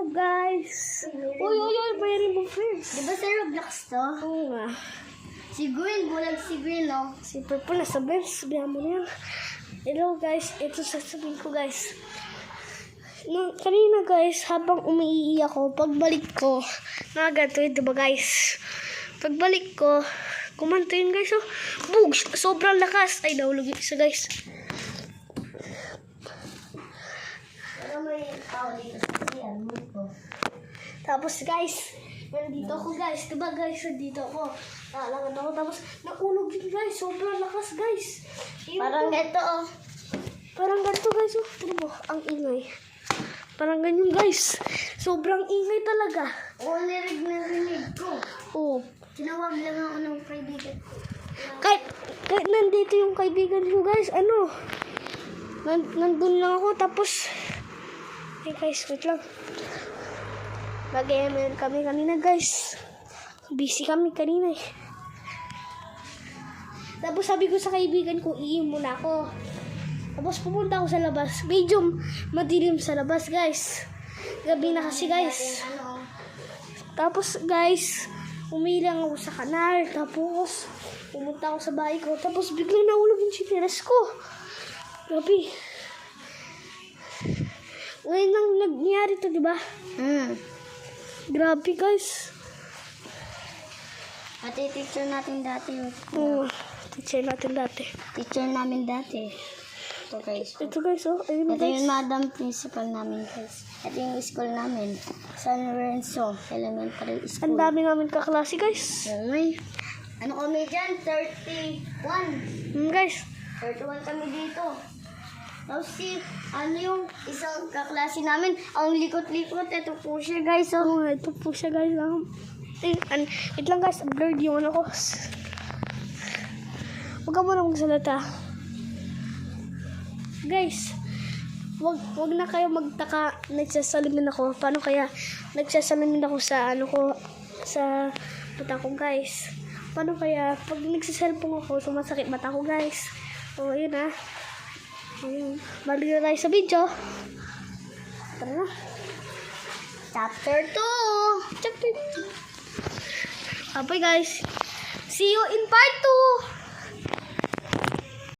Hello guys. Uy, bayarin mo first. Diba sa Roblox to? Oo nga. Si Green, bulag si Green, no? Si Purple nasa bench. Sabihan mo na yan. Hello guys. Ito sasabihin ko guys. Kanina guys, habang umiiyak ako, pagbalik ko, nagato yun, diba guys? Pagbalik ko, kumanto yun guys. Oh. Bug! Sobrang lakas. Ay, nahulog yung isa guys. Pero may tao dito sa siyan mo ko. Tapos guys, nandito ako guys. Diba guys, nandito ako. Nakalangan ako. Tapos nakulog yun guys. Sobrang lakas guys. Parang ito, oh. Parang ganito guys. Oh. Tignan mo, ang ingay. Parang ganyan guys. Sobrang ingay talaga. Oo, narinig ko. Oh. Tinawag lang ako ng kaibigan ko. Kahit nandito yung kaibigan ko guys. Ano? Nandun lang ako. Tapos, hey guys, wait lang. Mag-ML kami kanina guys. Busy kami kanina eh. Tapos sabi ko sa kaibigan ko, iim muna ako. Tapos pumunta ako sa labas. Medyo madilim sa labas guys. Gabi na kasi guys. Tapos guys, umilang ako sa kanal. Tapos pumunta ako sa bahay ko. Tapos biglang nahulog yung chinelas ko. Gabi. Ngayon lang nangyari to, diba? Grabe guys. Ate, teacher natin dati. Oo, teacher natin dati. Teacher namin dati. Ito guys. Ito guys, oh. Ayun Ito guys. yung madam principal namin guys. Ito yung school namin. San Lorenzo Elementary Ang School. dami namin kaklase guys. Ay, ano kami dyan? 31. Guys. 31 kami dito. Tapos ano yung isang kaklase namin, ang likot-likot. Ito po siya guys. Oh. Oh, ito po siya guys. Wait lang guys, blurred yung ano ko. Huwag ka muna magsalata. Guys, wag na kayo magtaka, nagsasalamin ako. Paano kaya nagsasalamin ako sa ano ko, sa mata ko guys? Paano kaya pag nagsiselfone ako, sumasakit mata ko guys? O, yun ah. Ayun. Balik na tayo sa video. Tara na. Chapter 2. Chapter 2. Okay guys. See you in part 2.